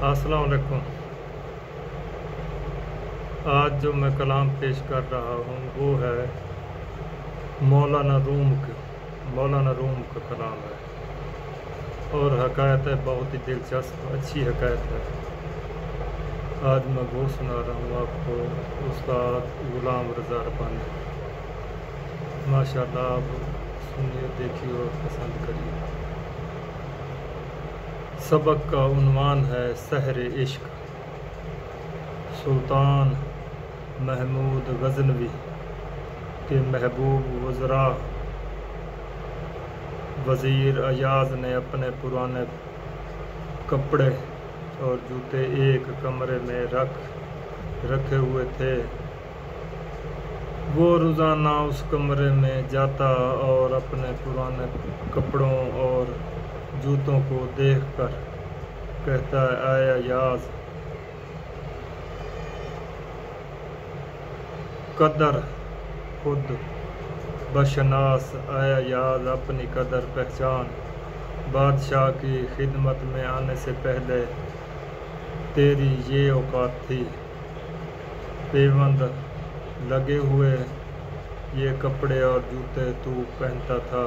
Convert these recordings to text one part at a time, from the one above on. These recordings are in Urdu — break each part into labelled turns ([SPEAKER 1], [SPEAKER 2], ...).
[SPEAKER 1] السلام علیکم۔ آج جو میں کلام پیش کر رہا ہوں وہ ہے مولانا روم کا کلام ہے، اور حکایت ہے بہت ہی دلچسپ اچھی حکایت ہے۔ آج میں وہ سنا رہا ہوں آپ کو، استاد غلام رضا ربانی۔ ماشاءاللہ، آپ سنیے، دیکھیے اور پسند کریے۔ سبق کا عنوان ہے سحر عشق۔ سلطان محمود غزنوی کے محبوب وزراء وزیر ایاز نے اپنے پرانے کپڑے اور جوتے ایک کمرے میں رکھے ہوئے تھے۔ وہ روزانہ اس کمرے میں جاتا اور اپنے پرانے کپڑوں اور جوتوں کو دیکھ کر کہتا، اے ایاز، قدر خود بشناس، اے ایاز اپنی قدر پہچان۔ بادشاہ کی خدمت میں آنے سے پہلے تیری یہ اوقات تھی، پیوند لگے ہوئے یہ کپڑے اور جوتے تو پہنتا تھا۔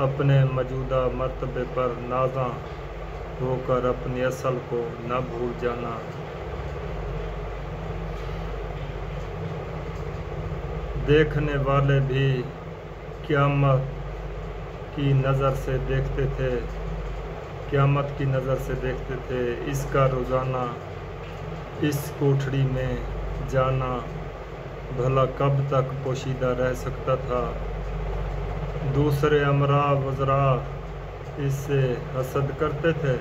[SPEAKER 1] اپنے موجودہ مرتبے پر نازاں ہو کر اپنی اصل کو نہ بھول جانا۔ دیکھنے والے بھی قیامت کی نظر سے دیکھتے تھے۔ اس کا روزانہ اس کوٹھڑی میں جانا بھلا کب تک پوشیدہ رہ سکتا تھا؟ دوسرے امراء وزراء اس سے حسد کرتے تھے۔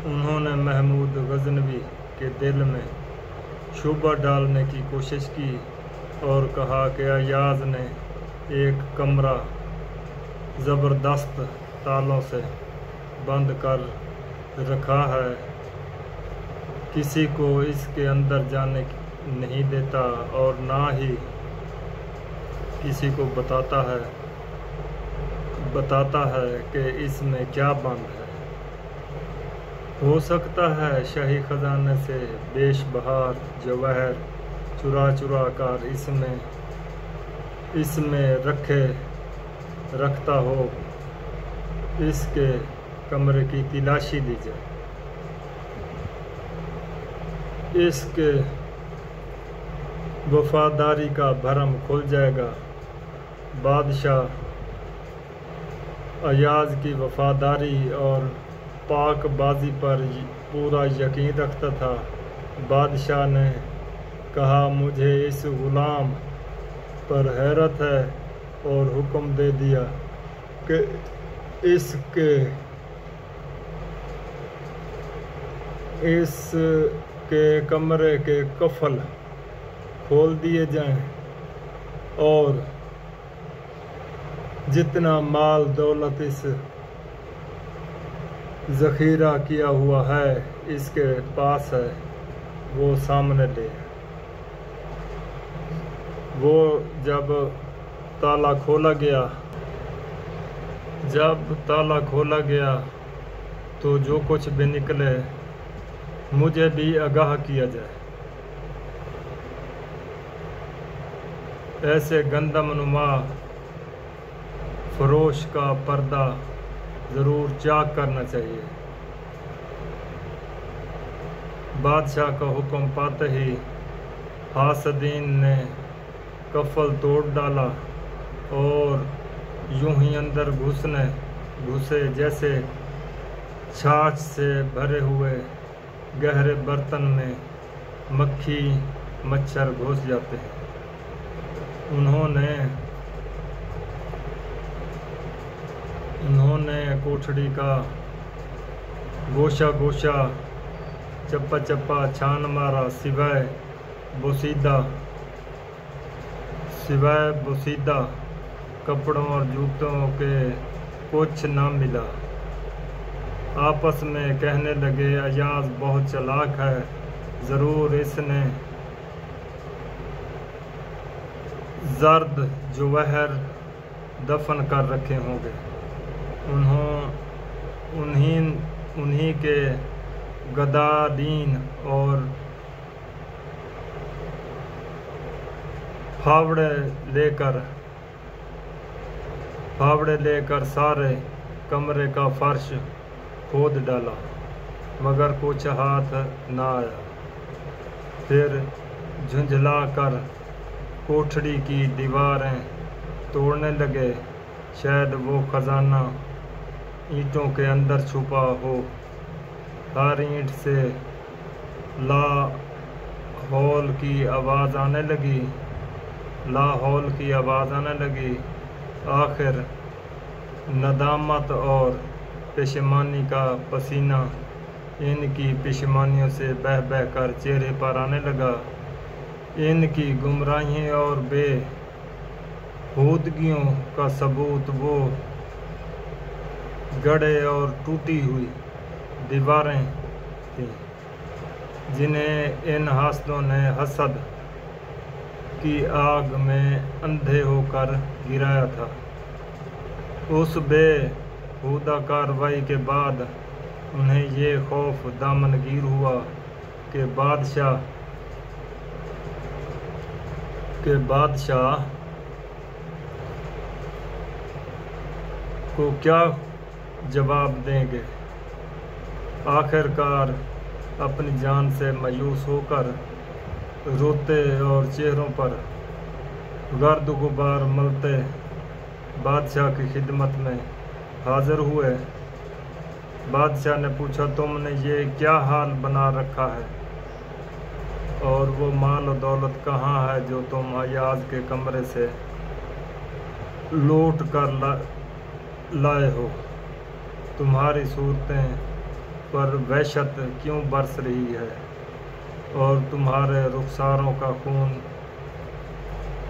[SPEAKER 1] انہوں نے محمود غزنوی کے دل میں شبہ ڈالنے کی کوشش کی اور کہا کہ ایاز نے ایک کمرہ زبردست تالوں سے بند کر رکھا ہے، کسی کو اس کے اندر جانے نہیں دیتا اور نہ ہی کسی کو بتاتا ہے کہ اس میں کیا بند ہے۔ ہو سکتا ہے شاہی خزانے سے بیش بہار جواہر چرا کر اس میں رکھتا ہو، اس کے کمرے کی تلاشی لی جائے، اس کے وفاداری کا بھرم کھل جائے گا۔ بادشاہ ایاز کی وفاداری اور پاک بازی پر پورا یقین رکھتا تھا۔ بادشاہ نے کہا، مجھے اس غلام پر حیرت ہے، اور حکم دے دیا کہ اس کے کمرے کے قفل کھول دیے جائیں اور جتنا مال دولت اس ذخیرہ کیا ہوا ہے اس کے پاس ہے وہ سامنے لے۔ وہ جب تالا کھولا گیا تو جو کچھ بھی نکلے مجھے بھی آگاہ کیا جائے۔ ایسے گندم نما فروش کا پردہ ضرور چاک کرنا چاہیے۔ بادشاہ کا حکم پاتے ہی حاسدین نے قفل توڑ ڈالا اور یوں ہی اندر گھسے جیسے چھاچھ سے بھرے ہوئے گہرے برتن میں مکھی مچھر گھس جاتے ہیں۔ انہوں نے کوٹھڑی کا گوشہ چپا چھان مارا، سوائے بوسیدہ کپڑوں اور جوتوں کے کچھ نہ ملا۔ آپس میں کہنے لگے، ایاز بہت چالاک ہے، ضرور اس نے زرد جوہر دفن کر رکھے ہوں گے۔ انہی کے گدادین اور پھاوڑے لے کر سارے کمرے کا فرش کھود ڈالا مگر کچھ ہاتھ نہ آیا۔ پھر جھنجھلا کر کوٹھڑی کی دیواریں توڑنے لگے، شاید وہ خزانہ اینٹوں کے اندر چھپا ہو۔ ہر اینٹ سے لا ہول کی آواز آنے لگی۔ آخر ندامت اور پشیمانی کا پسینہ ان کی پشیمانیوں سے بہہ بہہ کر چہرے پر آنے لگا۔ ان کی گمراہی اور بے ہودگیوں کا ثبوت وہ گڑھے اور ٹوٹی ہوئی دیواریں تھیں جنہیں ان حاسدوں نے حسد کی آگ میں اندھے ہو کر گرایا تھا۔ اس بے ہودہ کارروائی کے بعد انہیں یہ خوف دامنگیر ہوا کہ بادشاہ کو کیا جواب دیں گے۔ آخر کار اپنی جان سے مایوس ہو کر روتے اور چہروں پر گرد و غبار ملتے بادشاہ کی خدمت میں حاضر ہوئے۔ بادشاہ نے پوچھا، تم نے یہ کیا حال بنا رکھا ہے اور وہ مال و دولت کہاں ہے جو تم ایاز کے کمرے سے لوٹ کر لائے ہو؟ تمہاری صورتیں پر وحشت کیوں برس رہی ہے اور تمہارے رخساروں کا خون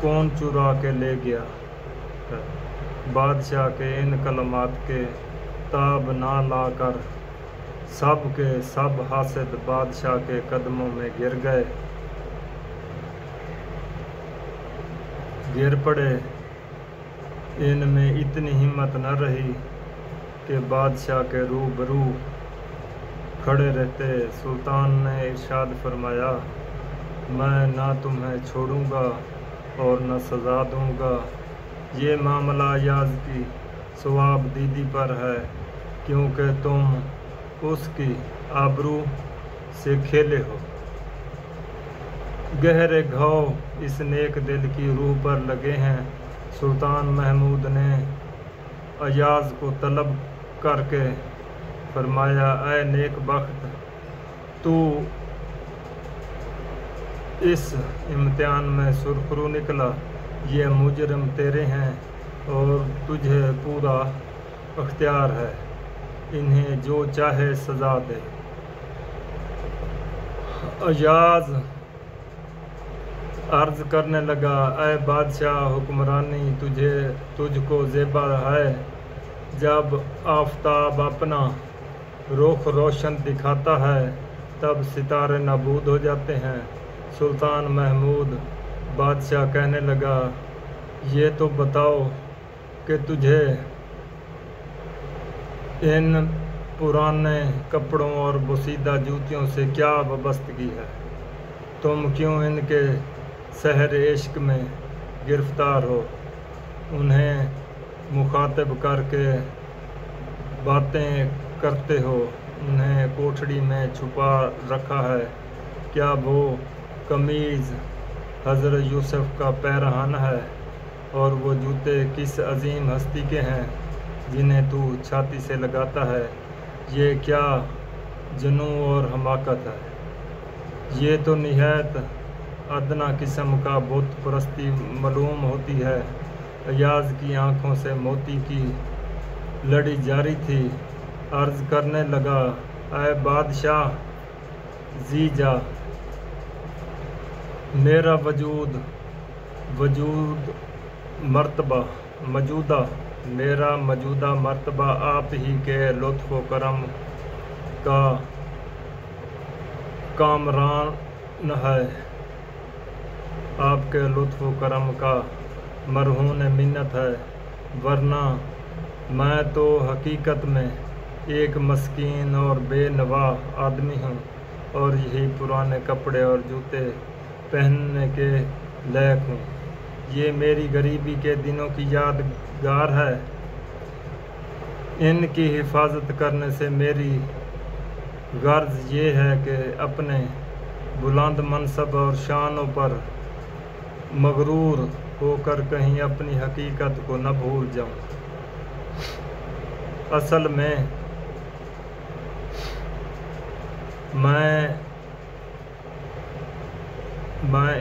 [SPEAKER 1] کون چرا کے لے گیا ہے؟ بادشاہ کے ان کلمات کے تاب نہ لا کر سب کے سب حاسد بادشاہ کے قدموں میں گر پڑے۔ ان میں اتنی ہمت نہ رہی کہ بادشاہ کے روبرو کھڑے رہتے۔ سلطان نے ارشاد فرمایا، میں نہ تمہیں چھوڑوں گا اور نہ سزا دوں گا۔ یہ معاملہ ایاز کی ثواب دیدی پر ہے، کیونکہ تم اس کی آبرو سے کھیلے ہو۔ گہرے گھاؤ اس نیک دل کی روح پر لگے ہیں۔ سلطان محمود نے ایاز کو طلب کر کے فرمایا، اے نیک بخت، تو اس امتحان میں سرخرو نکلا۔ یہ مجرم تیرے ہیں اور تجھے پورا اختیار ہے، انہیں جو چاہے سزا دے۔ ایاز عرض کرنے لگا، اے بادشاہ، حکمرانی تجھ کو زیبا ہے۔ جب آفتاب اپنا رخ روشن دکھاتا ہے تب ستارے نابود ہو جاتے ہیں۔ سلطان محمود بادشاہ کہنے لگا، یہ تو بتاؤ کہ تجھے ان پرانے کپڑوں اور بوسیدہ جوتیوں سے کیا وابستگی ہے؟ تم کیوں ان کے سحر عشق میں گرفتار ہو؟ انہیں مخاطب کر کے باتیں کرتے ہو، انہیں کوٹھڑی میں چھپا رکھا ہے۔ کیا وہ قمیض حضرت یوسف کا پیرہن ہے اور وہ جوتے کس عظیم ہستی کے ہیں جنہیں تو چھاتی سے لگاتا ہے؟ یہ کیا جنون اور حماقت ہے! یہ تو نہایت ادنا قسم کا بت پرستی معلوم ہوتی ہے۔ ایاز کی آنکھوں سے موتی کی لڑی جاری تھی۔ عرض کرنے لگا، اے بادشاہ زی-جاہ، میرا موجودہ مرتبہ آپ ہی کے لطف و کرم کا کامران ہے، آپ کے لطف و کرم کا مرہون منت ہے، ورنہ میں تو حقیقت میں ایک مسکین اور بے نوا آدمی ہوں اور یہی پرانے کپڑے اور جوتے پہننے کے لائق ہوں۔ یہ میری غریبی کے دنوں کی یادگار ہے۔ ان کی حفاظت کرنے سے میری غرض یہ ہے کہ اپنے بلند منصب اور شانوں پر مغرور ہو کر کہیں اپنی حقیقت کو نہ بھول جاؤں۔ اصل میں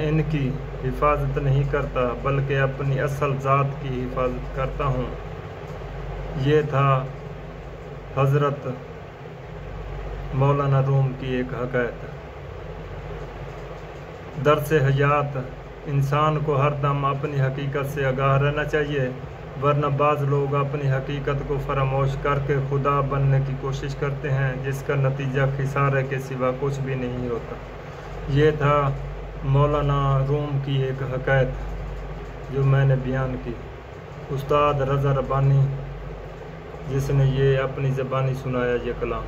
[SPEAKER 1] ان کی حفاظت نہیں کرتا بلکہ اپنی اصل ذات کی حفاظت کرتا ہوں۔ یہ تھا حضرت مولانا روم کی ایک حکایت۔ درس حیات: انسان کو ہر دم اپنی حقیقت سے آگاہ رہنا چاہیے، ورنہ بعض لوگ اپنی حقیقت کو فراموش کر کے خدا بننے کی کوشش کرتے ہیں، جس کا نتیجہ خسارے کے سوا کچھ بھی نہیں ہوتا۔ یہ تھا مولانا روم کی ایک حکایت جو میں نے بیان کی۔ استاد رضا ربانی جس نے یہ اپنی زبانی سنایا یہ کلام۔